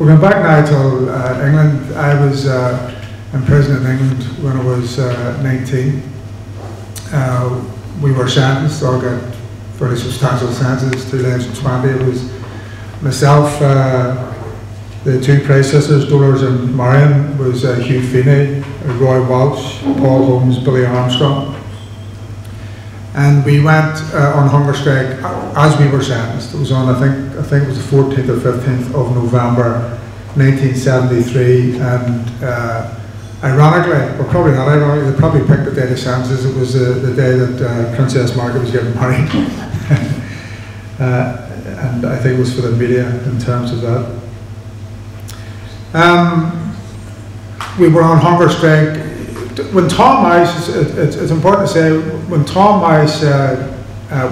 We're going back now to England. I was in prison in England when I was 19. We were sentenced, all got fairly substantial sentences, 2 lives and 20. It was myself, the 2 Price sisters, Dolores and Marion, was Hugh Féin, Roy Walsh, Paul Holmes, Billy Armstrong. And we went on hunger strike as we were sentenced. It was on, I think it was the 14th or 15th of November 1973, and ironically, or probably not ironically, they probably picked the day of sentences. It was the day that Princess Margaret was getting married. And I think it was for the media in terms of that. We were on hunger strike. When Tom Mice, it's important to say, when Tom Mice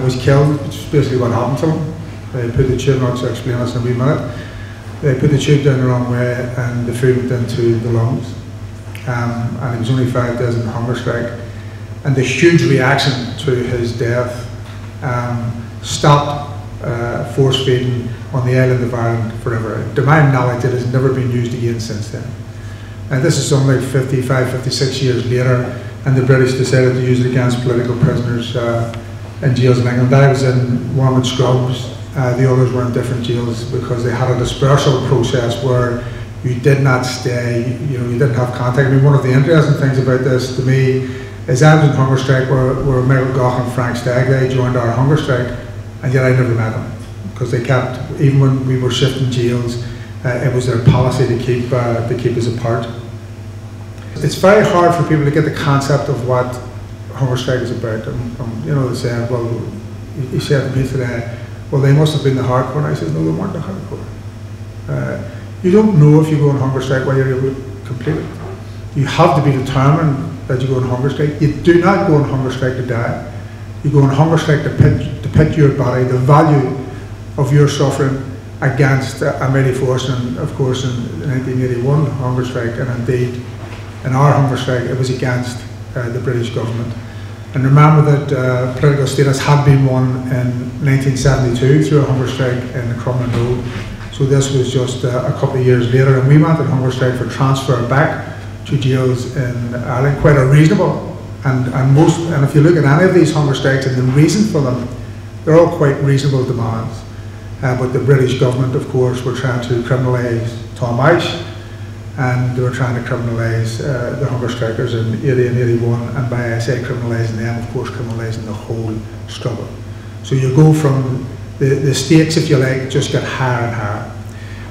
was killed, which is basically what happened to him, they put the tube, not to explain this in a wee minute, they put the tube down the wrong way and the food went into the lungs. And he was only 5 days in the hunger strike. And the huge reaction to his death stopped force feeding on the island of Ireland forever. To my knowledge, it has never been used again since then. And this is something like 55, 56 years later, and the British decided to use it against political prisoners in jails in England. I was in one with Scrubs, the others were in different jails because they had a dispersal process where you did not stay, you didn't have contact. I mean, one of the interesting things about this to me is I was in hunger strike where Michael Gough and Frank Stagg, they joined our hunger strike, and yet I never met them because they kept, even when we were shifting jails, it was their policy to keep us apart. It's very hard for people to get the concept of what hunger strike is about. They say, well, he said to me today, well, they must have been the hardcore. And I said, no, they weren't the hardcore. You don't know if you go on hunger strike whether you're able to complete it. You have to be determined that you go on hunger strike. You do not go on hunger strike to die. You go on hunger strike to pit your body, the value of your suffering, against a mighty force. And of course, in 1981 hunger strike, and indeed in our hunger strike, it was against the British government. And remember that political status had been won in 1972 through a hunger strike in the Crumlin Road. So this was just a couple of years later, and we went on hunger strike for transfer back to jails in Ireland, quite unreasonable. And if you look at any of these hunger strikes and the reason for them, they're all quite reasonable demands. But the British government, of course, were trying to criminalise Tom Mice, and they were trying to criminalise the hunger strikers in 80 and 81, and by I say criminalising them, of course, criminalising the whole struggle. So you go from the stakes, if you like, just get higher and higher.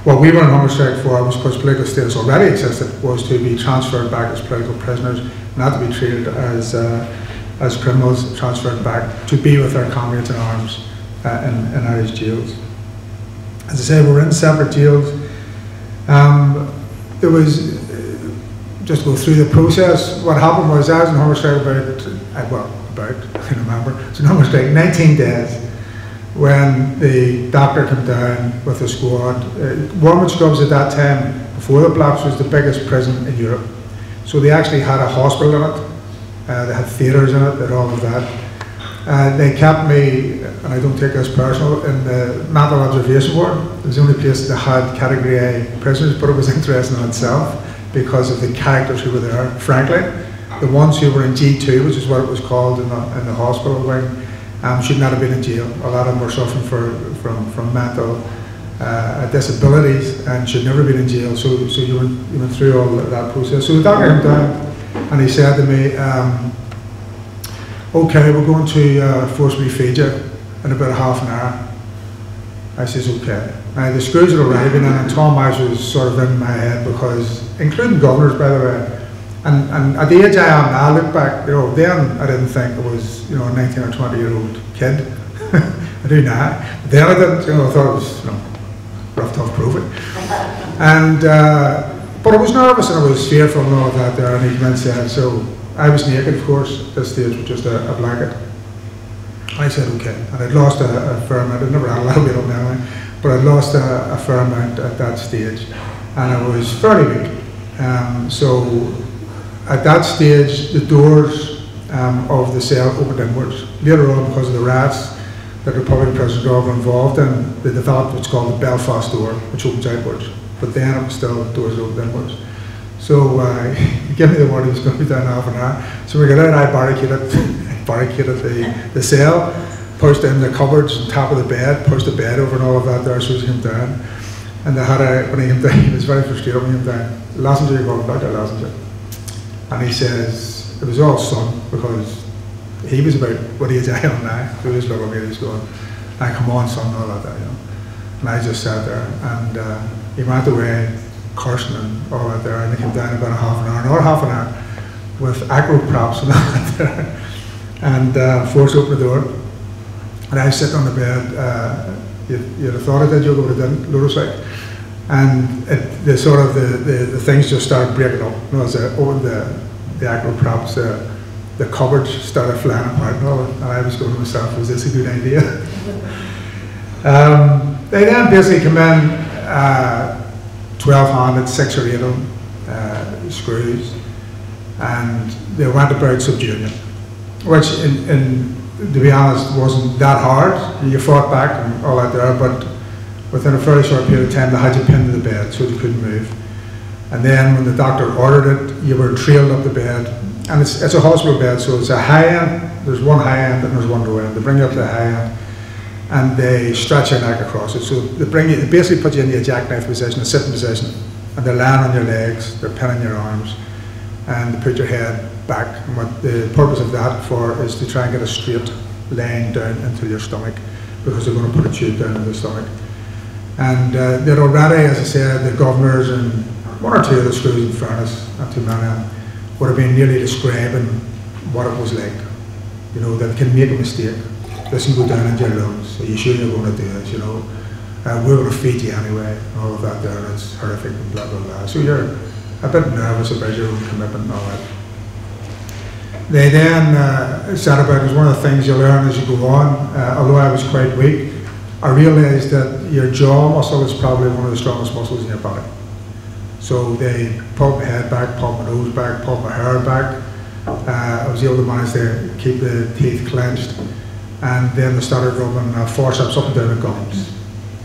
What we were on hunger strike for was, because political status already existed, was to be transferred back as political prisoners, not to be treated as criminals, transferred back to be with their comrades in arms in Irish jails. As I say, we were in separate jails. There was, just to go through the process, what happened was I was in hunger strike I can remember, it's in hunger strike 19 days when the doctor came down with the squad. Wormwood Scrubs at that time, before the Blacks, was the biggest prison in Europe. So they actually had a hospital in it, they had theatres in it, they had all of that. They kept me, and I don't take this personal, in the mental observation ward. It was the only place that had category A prisoners, but it was interesting in itself because of the characters who were there. Frankly, the ones who were in G2, which is what it was called in the hospital wing, should not have been in jail. A lot of them were suffering from mental disabilities and should never have been in jail. So you went through all that process. So the doctor came down and he said to me, okay, we're going to forcibly feed you in about half an hour. I says, okay. Now the schools are arriving, and Tom Mice was sort of in my head, because, including governors, by the way, and at the age I am now, I look back, then I didn't think it was, a 19 or 20-year-old kid. I do now. But then I didn't, I thought it was, rough, tough, prove it. And, but I was nervous and I was fearful and all of that there, and he went and said, so I was naked, of course, at this stage with just a blanket. I said, okay. And I'd lost a fair amount. I'd never had a little bit of memory, but I'd lost a fair amount at that stage. And I was fairly weak. So at that stage, the doors of the cell opened inwards. Later on, because of the rats that Republican prisoners were involved in, they developed what's called the Belfast door, which opens outwards. but then it was still doors open inwards. So he gave me the word he was going to be down half an hour. So we got out, I barricaded the cell, pushed in the cupboards on top of the bed, pushed the bed over and all of that there so he came down. And when he came down, he was very frustrated when he came down. Lassenger, you're going back to Lassenger. And he says, it was all Son, because he was about what age I am now. So he was looking at me, he's going, come on, Son, and all that there, you know. And I just sat there, and he went away, cursing and all that there, and he came down about another half an hour, with acro props and all that there, and forced open the door. And I was sitting on the bed, you'd have thought I did, you would have done, Ludosite. And the things just started breaking up. You know, as I opened the acro props, the cupboards started flying apart and all, and I was going to myself, was this a good idea? They then basically come in, 12-handed, 6 or 8 of them, screws, and they went about subduing it, which, to be honest, wasn't that hard. You fought back and all that there, but within a fairly short period of time, they had you pinned to the bed so you couldn't move. And then when the doctor ordered it, you were trailed up the bed. And it's a hospital bed, so it's a high end, there's one high end and there's one low end. They bring you up to the high end, and they stretch your neck across it. So they basically put you in the jackknife position, a sitting position, and they're laying on your legs, they're pinning your arms, and they put your head back. And what the purpose of that is to try and get a straight line down into your stomach, because they're going to put a tube down into the stomach. And they'd already, as I said, the governors and one or two of the screws, in fairness, not too many, would have been nearly describing what it was like. You know, that can make a mistake. This can go down into your lungs. Are you sure you're going to do this? You know, we're going to feed you anyway, and all of that there. It's horrific and blah blah blah. So you're a bit nervous about your own commitment and all that. They then said about it was one of the things you learn as you go on. Although I was quite weak, I realised that your jaw muscle is probably one of the strongest muscles in your body. So they pulled my head back, pulled my nose back, pulled my hair back. I was able to manage to keep the teeth clenched. And then they started rubbing forceps up and down the gums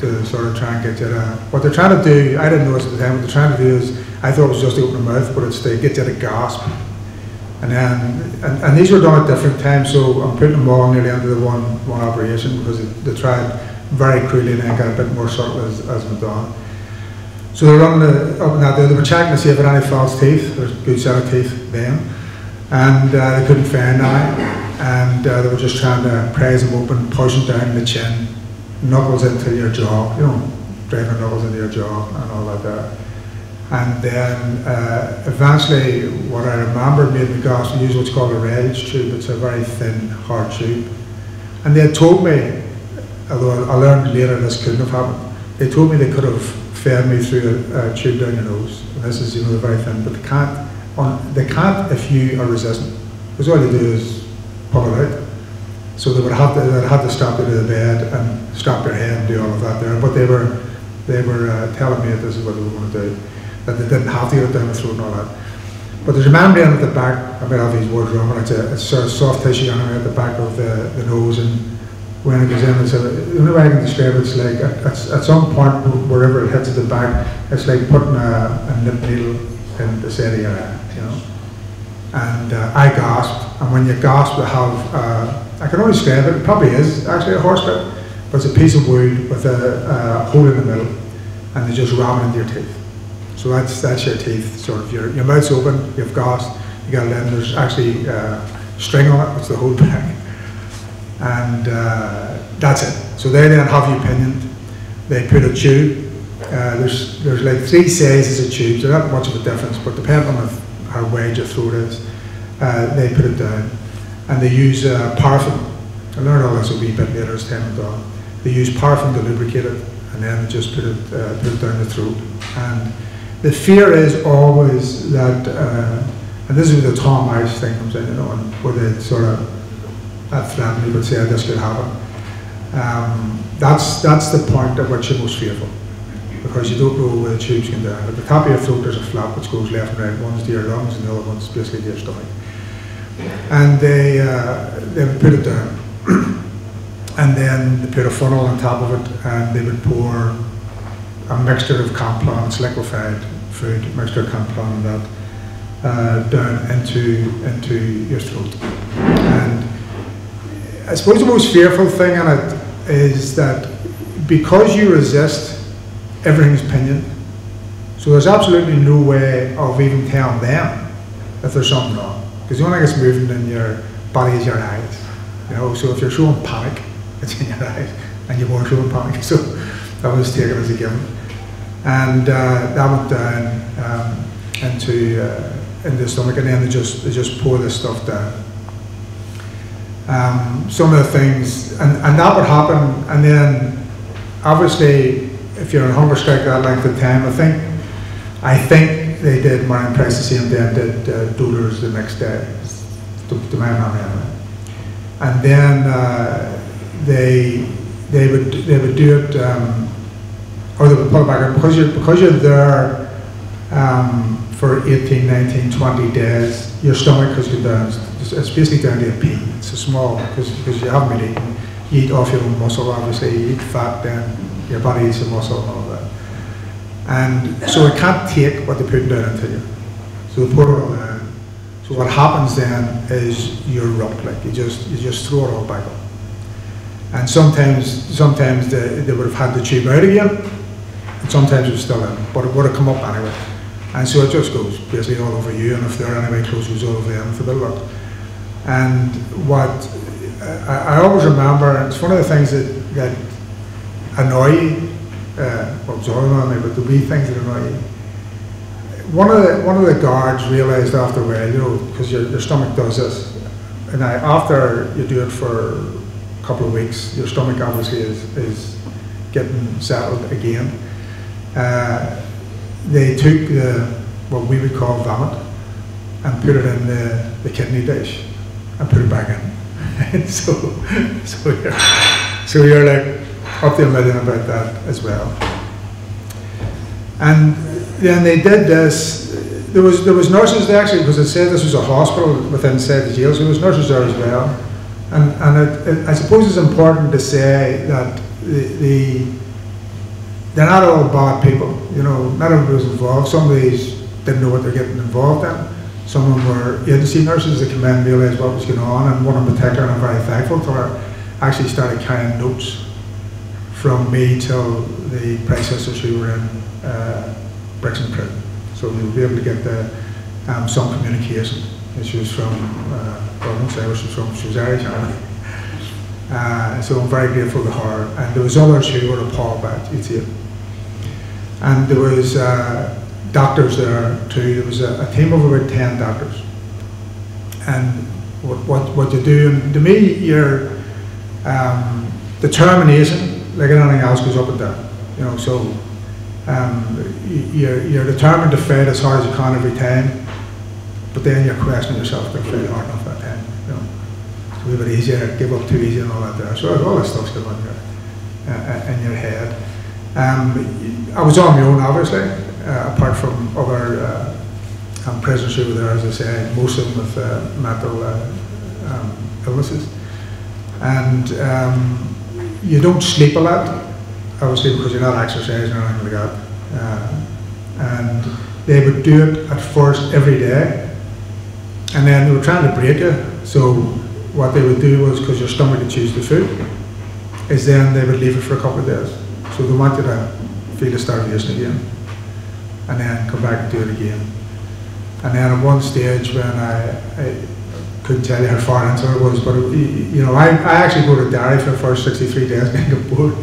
to sort of try and get you to, what they're trying to do, I didn't know this at the time, what they're trying to do is, I thought it was just to open the mouth, but it's to get you to gasp. And then, and these were done at different times, so I'm putting them all nearly into the one operation, because they tried very cruelly and then got a bit more subtle as went on. So they're running up and out there, they were checking to see if there were any false teeth. There's a good set of teeth then, and they couldn't find any. And they were just trying to prise them open, push them down the chin, knuckles into your jaw, you know, driving knuckles into your jaw and all that there. And then eventually, what I remember made me gasp, we use what's called a relives tube. It's a very thin, hard tube. And they had told me, although I learned later this couldn't have happened, they told me they could have fed me through a tube down your nose. And this is, you know, very thin, but they can't if you are resistant. Because all you do is pull it out. So they'd have to stop you to the bed and stop your head and do all of that there. But they were telling me that this is what they were going to do, that they didn't have to get it down the throat and all that. But there's a membrane at the back, I might have these words wrong, but it's sort of soft tissue anyway at the back of the nose, and when it goes in, the only way I can describe it, it's like at some point, wherever it hits at the back, it's like putting a nip needle in the side of your eye, you know. And I gasped, and when you gasp, you have, I can only describe it, it probably is actually a horsebit, but it's a piece of wood with a hole in the middle, and they just ram it into your teeth. So that's your teeth, sort of, your mouth's open, you've gasped, you got it in, there's actually string on it, which the whole back, and that's it. So they then have you pinioned, they put a tube, there's like 3 sizes of tubes, they're not much of a difference, but depending on how wide your throat is, they put it down, and they use paraffin. I learned all this a wee bit later as time went on. They use paraffin to lubricate it, and then just put it down the throat. And the fear is always that, and this is where the Tom Ice thing comes in, you know, and where they sort of threaten you, but say this could happen. That's the point at which you're most fearful, because you don't know where the tubes can down. At the top of your throat there's a flap which goes left and right. One's to your lungs and the other one's basically to your stomach. And they would put it down. And then they put a funnel on top of it, and they would pour a mixture of Complan, it's liquefied food, mixture of Complan and that down into your throat. And I suppose the most fearful thing in it is that because you resist, everything's pinioned. So there's absolutely no way of even telling them if there's something wrong. Because the only thing that's moving in your body is your eyes. You know, so if you're showing panic, it's in your eyes, and you were showing panic. So that was taken as a given. And that went down into the stomach, and then they just pour this stuff down. Some of the things, and that would happen, and then obviously if you're on hunger strike that length of time, I think they did Marion Price the same day and did Dolors the next day, to my memory anyway. And then they would do it, or they would pull it back in, because you're there for 18, 19, 20 days, your stomach has gone down. It's basically down to a pea. It's a small, because you haven't been eating. You eat off your own muscle, obviously. You eat fat, then your body eats the muscle and all that. And so it can't take what they put down into you. So they pour it all down. So what happens then is you erupt, like you just throw it all back up. And sometimes they would have had the tube out again, and sometimes it was still in, but it would have come up anyway. And so it just goes basically all over you, and if they're anyway close, it goes all over them for the lot. And what I always remember, and it's one of the things that annoy you, well, it's all annoy me, but the wee things that annoy you. One of the guards realised after a while, you know, because your stomach does this, and after you do it for a couple of weeks, your stomach obviously is getting settled again. They took what we would call vomit and put it in the kidney dish and put it back in. so you're like up to a million about that as well. And then they did this. There was nurses there actually, because it said this was a hospital within inside the jail, so there was nurses there as well. And I suppose it's important to say that they're not all bad people. You know, not everybody was involved. Some of these didn't know what they're getting involved in. Some of them were agency nurses that came in and realised what was going on, and one in particular, and I'm very thankful to her, actually started carrying notes from me till the Price sisters who were in Brixton prison. So we would be able to get some communication. And she was from, I won't say where she was from, she was Irish anyway. So I'm very grateful to her. And there was others who were appalled by it, you'd see it. And there was doctors there too. There was a team of about 10 doctors. And what you do, and to me, your determination, like anything else, goes up and down. You know, so you're determined to fight as hard as you can every time, but then you're questioning yourself, don't fight hard enough that time. You know, it's a little bit easier, give up too easy and all that there. So all this stuff's going on in your head. I was on my own, obviously, apart from other prisoners who were there, as I say, most of them with mental illnesses. And you don't sleep a lot, obviously, because you're not exercising or anything like that. And they would do it at first every day, and then they were trying to break you. So what they would do was, because your stomach would choose the food, is then they would leave it for a couple of days. So they want you to feel the starvation again, and then come back and do it again. And then at one stage, when I couldn't tell you how far into it was, but you know, I actually go to dairy for the first 63 days and get bored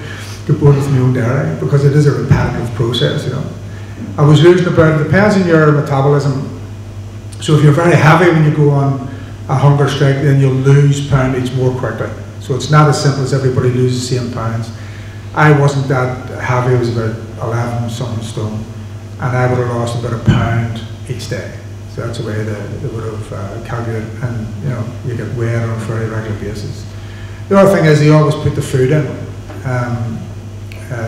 with my own dairy, because it is a repetitive process, you know. I was losing about, it depends on your metabolism. So if you're very heavy when you go on a hunger strike, then you'll lose poundage more quickly. So it's not as simple as everybody loses the same pounds. I wasn't that heavy, I was about 11 something stone, and I would have lost about a pound each day. So that's the way they would have calculated, and you know, you get weighed on a very regular basis. The other thing is they always put the food in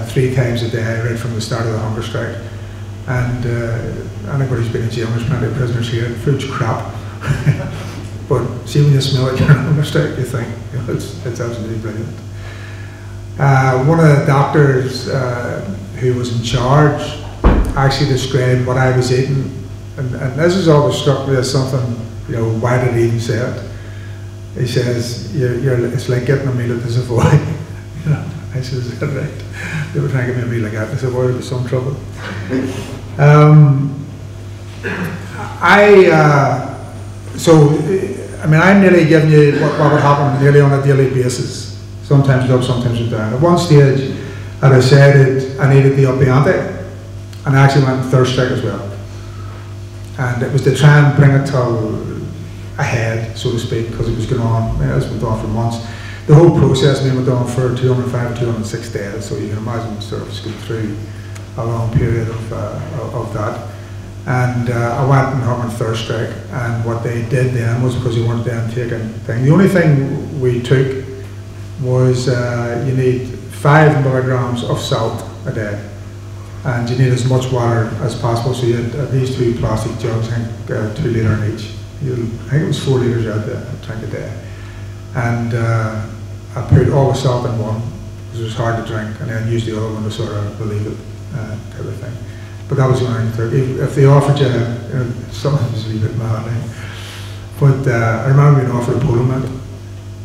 3 times a day right from the start of the hunger strike. And anybody who's been in jail, there's plenty of prisoners here, food's crap. But see, when you smell it during a hunger strike, you think, you know, it's absolutely brilliant. One of the doctors who was in charge actually described what I was eating, and this has always struck me as something, you know, why did he even say it? He says, it's like getting a meal at the Savoy. You know, I said, is that right? They were trying to give me a meal like that at the Savoy, there was some trouble. I mean, I'm nearly giving you what would happen nearly on a daily basis. Sometimes up, sometimes down. At one stage, I decided I needed the up ante, and I actually went on thirst strike as well. And it was to try and bring it to a head, so to speak, because it was going on. I mean, this went on for months. The whole process went on for 205, 206 days, so you can imagine sort of going through a long period of that. And I went and hung on thirst strike, and what they did then was, because you weren't then taking thing, the only thing we took was you need 5 milligrams of salt a day, and you need as much water as possible. So you had these 2 plastic jugs, I think 2 litre in each. I think it was 4 litres you had to drink a day. And I put all the salt in one, because it was hard to drink, and then use the other one to sort of relieve it, type of thing. But that was the only thing. If they offered you, sometimes it was a wee bit mad, but I remember being offered a polo mint,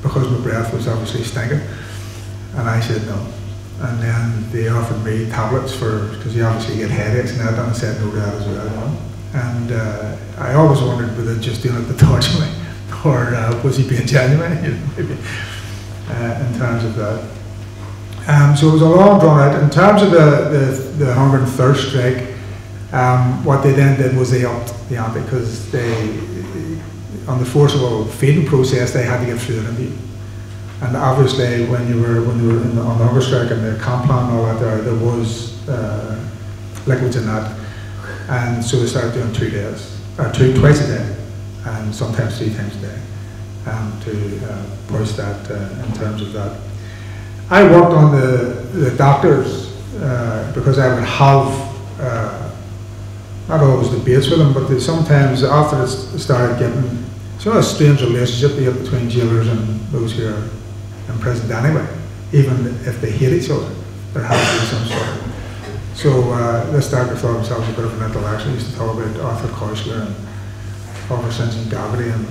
because my breath was obviously stinking, and I said no. And then they offered me tablets because you obviously get headaches and that, and I said no to that as well, you know. And I always wondered, were they just doing it to torture me, or was he being genuine, you know, maybe, in terms of that. So it was a long drawn out. In terms of the hunger and thirst strike, what they then did was they upped the ante, because they, on the forcible feeding process, they had to get fluid into you. And obviously, when you were on the hunger strike and the comp plan and all that, there was liquids in that, and so they started doing 2 days, or twice a day, and sometimes 3 times a day, to push that in terms of that. I worked on the doctors because I would have not always debates with them, but they sometimes, after it started getting sort of a strange relationship you get between jailers and those who are imprisoned anyway, even if they hate each other, there has to be some sort of. So this doctor thought himself a bit of an intellectual. He used to talk about Arthur Koestler and Oliver St. Gravity and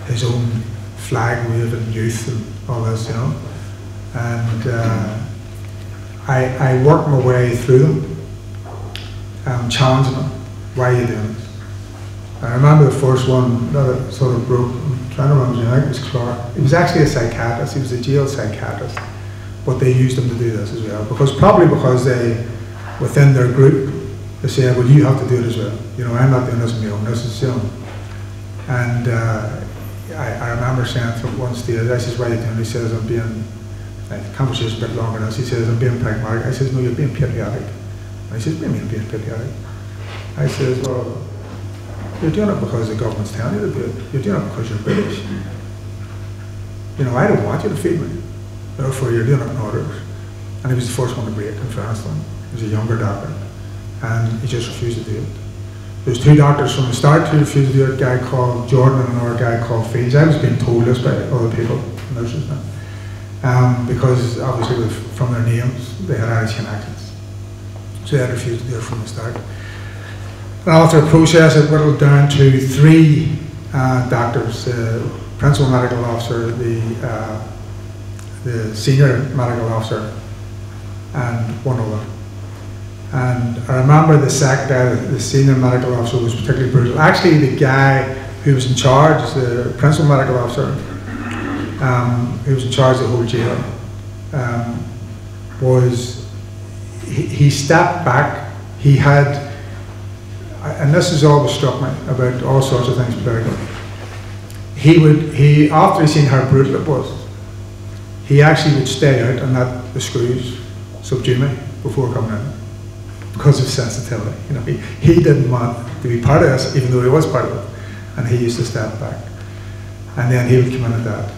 his own flag waving youth and all this, you know. And I worked my way through them, challenging them. Why are you doing this? I remember the first one that it sort of broke. I'm trying to remember, I think it was Clark. He was actually a psychiatrist. He was a jail psychiatrist, but they used him to do this as well, probably because they, within their group, they said, well, you have to do it as well. You know, I'm not doing this on my own. This is, you know. And I remember saying to one stage, I says, why are you doing it? He says, I'm being. The conversation's a bit longer now. He says, I'm being pragmatic. I says, no, you're being patriotic. And he says, what do you mean being patriotic? I says, well, you're doing it because the government's telling you to do it. You're doing it because you're British. You know, I don't want you to feed me. Therefore, you're doing it in orders. And he was the first one to break, in fairness to him. He was a younger doctor. And he just refused to do it. There's 2 doctors from the start who refused to do it, a guy called Jordan and another guy called Féin. I was being told this by other people, nurses now. Because obviously from their names, they had Irish connections. So they had refused to do it from the start. And after a process, it whittled down to 3 doctors, the principal medical officer, the senior medical officer, and one other. And I remember the senior medical officer was particularly brutal. Actually, the guy who was in charge, the principal medical officer, who was in charge of the whole jail, he stepped back. He had, and this has always struck me about all sorts of things politically. After he seen how brutal it was, he actually would stay out and let the screws subdue me before coming in, because of sensitivity. You know, he didn't want to be part of this, even though he was part of it, and he used to step back, and then he would come in at that.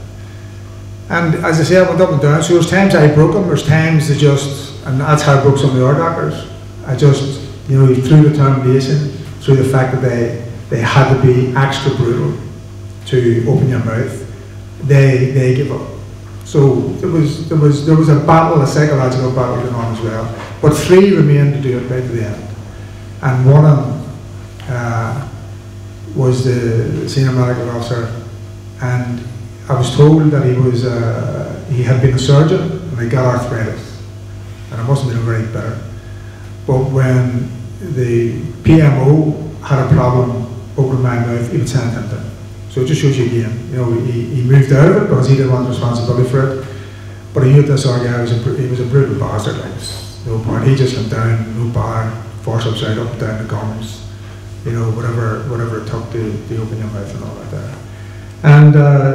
And as I say, I went up and down. So there's times I broke them. There's times and that's how I broke some of the other doctors. I just, you know, through determination, through the fact that they had to be extra brutal to open your mouth, they give up. So there was a battle, a psychological battle going on as well. But 3 remained to do it right to the end. And one of them was the senior medical officer, and I was told that he had been a surgeon and he got arthritis, and it must have been very bitter. But when the PMO had a problem opening my mouth, he would send him down. So it just shows you again, he moved out of it because he didn't want responsibility for it. But he knew this other guy he was a brutal bastard, like, no point. He just went down, no bar, forceps out, up, down the gums, whatever it took to open your mouth and all that there. And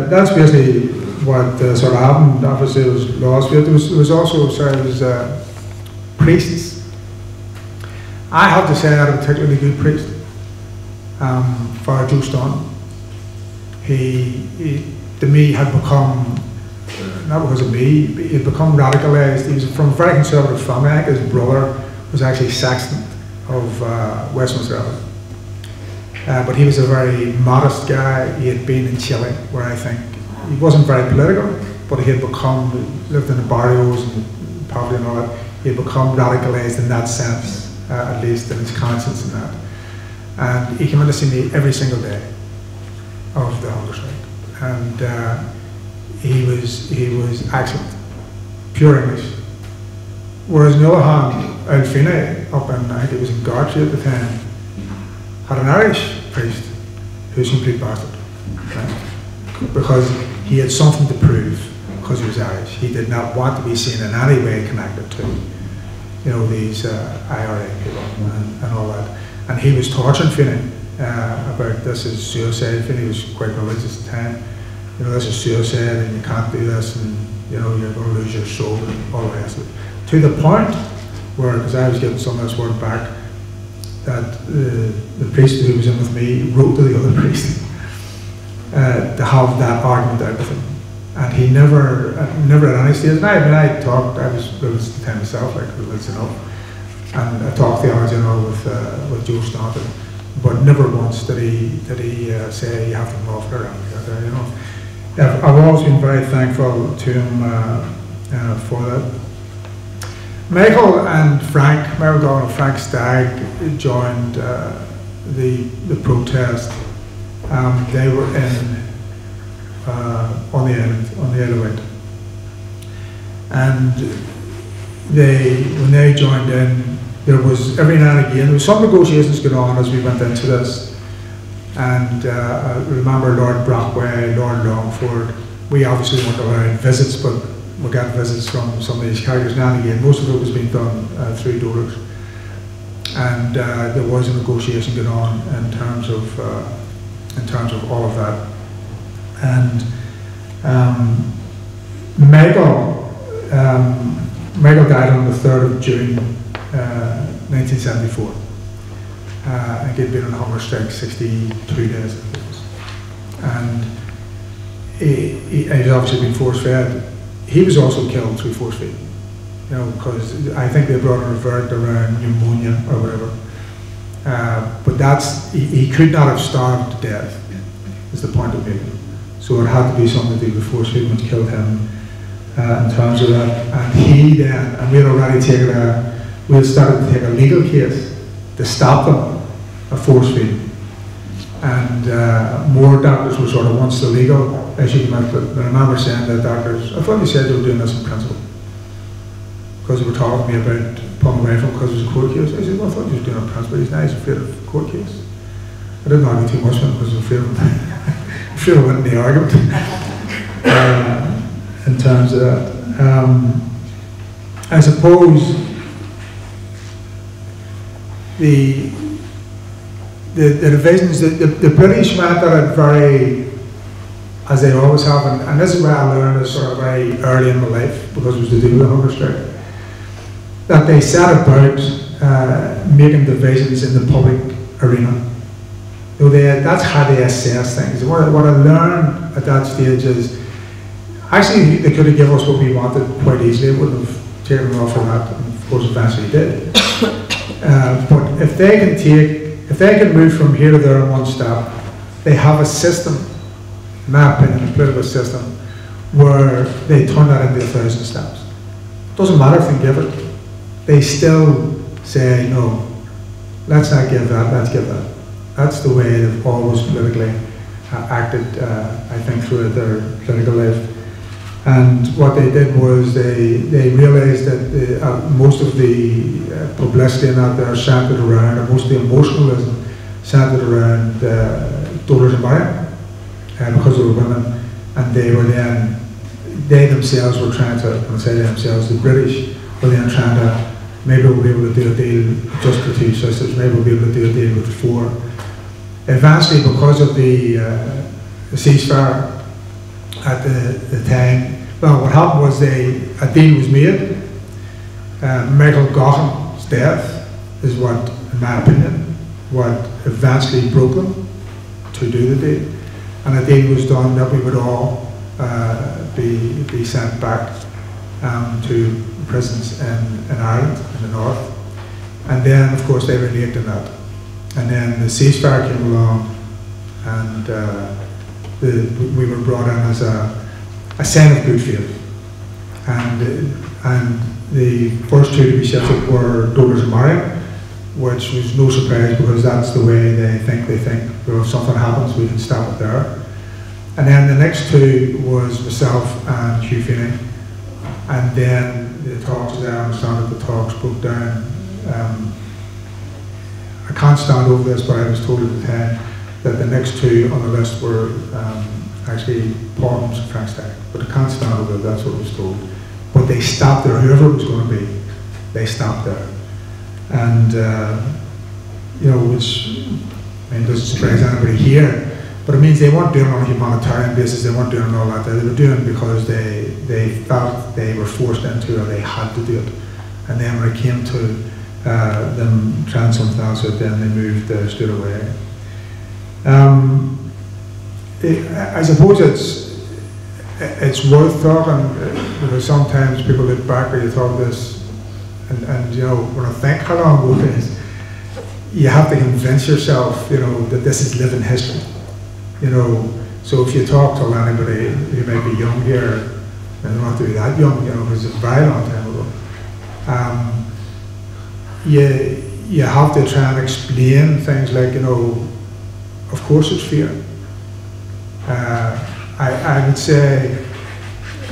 that's basically what sort of happened. Obviously, it was lost. There was also, priests. I have to say I had a particularly good priest, Father Joe Stunn. He to me had become, not because of me, he had become radicalised. He was from a very conservative family. I think his brother was actually sexton of Westminster Abbey. But he was a very modest guy. He had been in Chile, where I think he wasn't very political, but he had lived in the barrios and poverty and all that. He had become radicalised in that sense, at least in his conscience and that. And he came in to see me every single day of the hunger strike. And he was excellent, pure English. Whereas on the other hand, Féin, up in, I think it was in Gartree at the time, had an Irish priest who was a complete bastard, right? Because he had something to prove because he was Irish. He did not want to be seen in any way connected to, these IRA people and all that. And he was torturing Féin about this is suicide. Féin was quite religious at the time. This is suicide and you can't do this and you're going to lose your soul and all the rest of it. To the point where, because I was getting some of this word back, that the priest who was in with me wrote to the other priest to have that argument out with him. And he never at any stage, and I talked, I was religious at the time myself, like religious enough, and I talked theology and all with Joe Staunton, but never once did he say you have to come off it around that. I've always been very thankful to him for that. Michael and Frank Stagg joined the protest. They were on the Isle of Wight, and when they joined in, there was every now and again there was some negotiations going on as we went into this. And I remember Lord Brockway, Lord Longford. We obviously weren't allowed visits, but we got visits from some of these characters now and again. Most of it was being done through doors. And there was a negotiation going on in terms of all of that. And Michael died on the 3rd of June, 1974. I think he'd been on a hunger strike 62 days, I think it was. And he's obviously been force-fed. He was also killed through force feeding, because I think they brought in a verdict around pneumonia or whatever. But he could not have starved to death, is the point of making. So it had to be something to do with force feeding which killed him in terms of that. And he then, and we had already we had started to take a legal case to stop them of force feeding. And more doctors were sort of, once the legal issue came out, but I remember saying that doctors, I thought they said they were doing this in principle, because they were talking to me about pulling away from him because it was a court case. I said, well, I thought you were doing it in principle. He's nice, afraid of a court case. I didn't argue too much with him because I was afraid of him. Afraid of winning the argument in terms of that. I suppose the divisions, the British went at it very, as they always have, and this is where I learned this sort of very early in my life, because it was to do with the hunger strike, that they set about making divisions in the public arena. That's how they assess things. What I learned at that stage is, actually they could have given us what we wanted quite easily. It wouldn't have taken them off for that, and of course eventually did. But if they can move from here to there in one step, they have a system, in my opinion, a political system, where they turn that into 1,000 steps. Doesn't matter if they give it, they still say, no, let's not give that, let's give that. That's the way they've always politically acted, I think, throughout their political life. And what they did was they realised that most of the publicity in that there centred around, or most of the emotionalism centred around daughters and Marion, because they were women, and they themselves were trying to, when I say they themselves, the British were then trying to, maybe we'll be able to do a deal just for 2 sisters, maybe we'll be able to do a deal with 4. Eventually, because of the ceasefire at the time, well, what happened was a deal was made. Michael Goughlin's death is what, in my opinion, what eventually broke them to do the deal. And a deal was done that we would all be sent back to prisons in Ireland, in the north. And then, of course, they reneged on that. And then the ceasefire came along, and we were brought in as a sign of good faith. And the first 2 to be shifted were daughters and Marion, which was no surprise because that's the way they think, well, if something happens, we can stop it there. And then the next 2 was myself and Hugh Féin. And then the talks, as I understand it, the talks broke down. I can't stand over this, but I was told at the time that the next 2 on the list were actually Paul and Frank Stack. But I can't stand over it, that's what I was told. But they stopped there, whoever it was going to be, they stopped there. And, which, I mean, doesn't surprise anybody here, but it means they weren't doing it on a humanitarian basis, they weren't doing all that, they were doing it because they felt they were forced into it, or they had to do it. And then when it came to them trying something else, then they moved straight away. I suppose it's worth talking, because sometimes people look back or you talk this, and when I think how long ago it is, you have to convince yourself, that this is living history. So if you talk to anybody who might be young here, and they don't have to be that young, because it's a very long time ago, you have to try and explain things like, of course it's fear. I would say,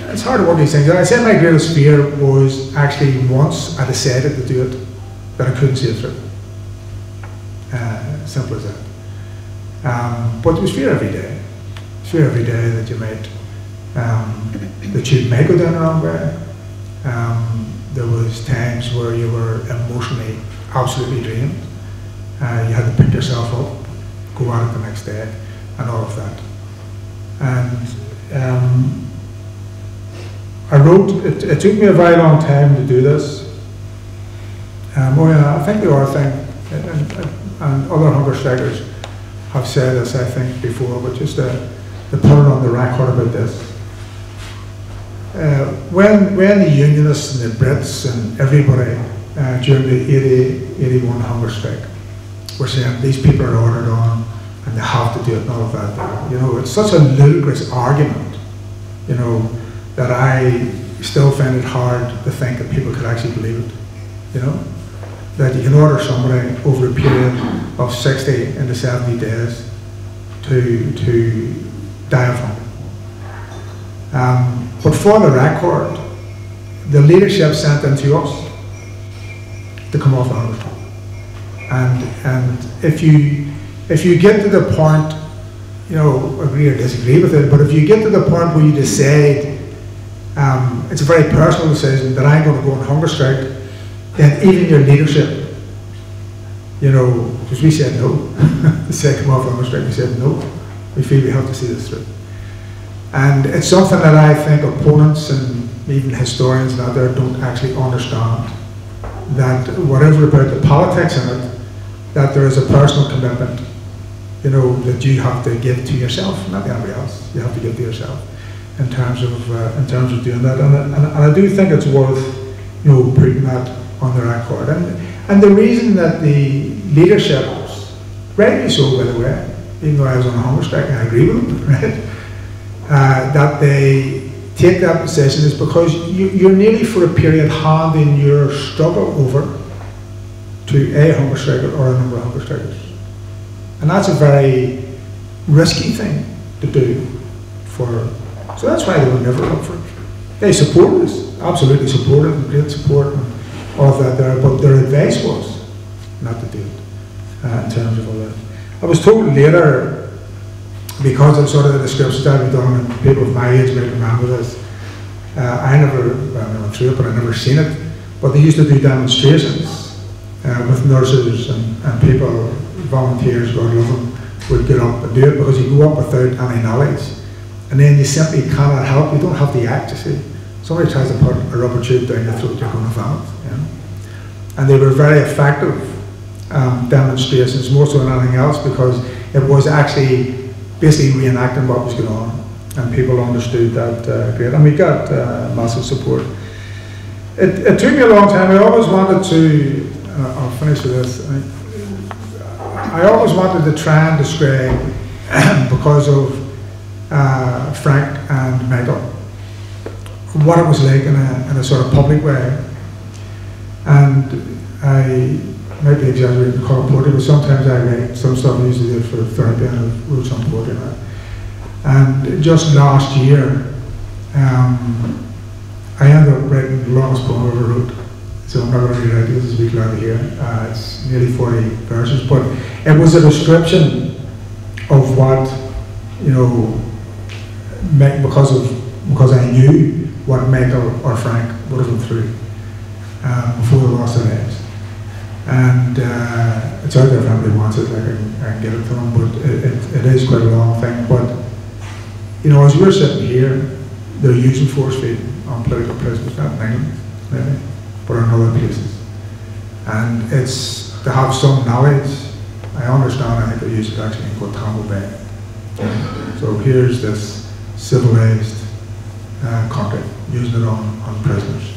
it's hard to work these things. I say my greatest fear was actually once I decided to do it, that I couldn't see it through. Simple as that. But there was fear every day. Fear every day that you might go down the wrong way. There was times where you were emotionally absolutely drained. You had to pick yourself up, go at it the next day, and all of that. And I wrote, it took me a very long time to do this. I think the other thing, and other hunger strikers have said this, I think, before, but just to put it on the record about this. When the Unionists and the Brits and everybody during the 80-81 hunger strike were saying these people are ordered on and they have to do it and all of that, it's such a ludicrous argument, that I still find it hard to think that people could actually believe it, that you can order somebody over a period of 60 into 70 days to die of hunger. But for the record, the leadership sent them to us to come off the hunger strike. And if you get to the point, agree or disagree with it, but if you get to the point where you decide, it's a very personal decision that I'm going to go on hunger strike, then even your leadership, because we said no, they said come off the hunger strike, we said no, we feel we have to see this through. And it's something that I think opponents and even historians out there don't actually understand, that whatever about the politics in it, that there is a personal commitment, that you have to give to yourself, not to anybody else. You have to give to yourself in terms of doing that. And I do think it's worth, putting that on the record. And the reason that the leadership, rightly so, by the way, even though I was on a hunger strike, and I agree with them, right? That they take that position is because you're nearly for a period handing your struggle over to a hunger striker or a number of hunger strikers. And that's a very risky thing to do so that's why they were never up for it. They supported us, absolutely supported, and great support and all of that there, but their advice was not to do it in terms of all that. I was told later, because of sort of the descriptions that I've done, and people of my age might remember this, I never went through it, but I never seen it, but they used to do demonstrations with nurses and people, volunteers, God love them, would get up and do it, because you go up without any knowledge, and then you simply cannot help, you don't have the act, you see. Somebody tries to put a rubber tube down your throat, you're going to vomit, you know. And they were very effective demonstrations, more so than anything else, because it was actually basically reenacting what was going on, and people understood that great, and we got massive support. It took me a long time. I always wanted to, I'll finish with this, I always wanted to try and describe, because of Frank and Michael, what it was like in a sort of public way. And I might be exaggerating the call poetry, but sometimes I write some stuff I used to do for therapy, and I wrote some poetry now. And just last year, I ended up writing the longest poem I ever wrote. So I'm not going to read it, this is a bit loud here. It's nearly 40 verses, but it was a description of what, you know, because I knew what Michael or Frank would have gone through before they lost their lives. And it's out there if anybody wants it, like I can get it to them, but it is quite a long thing. But, you know, as we're sitting here, they're using force feeding on political prisoners, not in England, maybe, but in other places. And it's to have some knowledge. I understand, I think they use it actually in Guantanamo Bay. So here's this civilized country using it on prisoners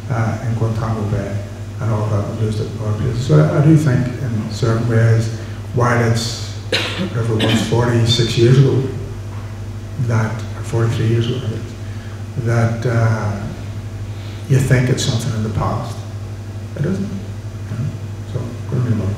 in Guantanamo Bay and all that, and used it in other places. So I do think in certain ways, while it's, whatever it was, 46 years ago, that, or 43 years ago, that you think it's something in the past. It isn't. You know? So, good to be along.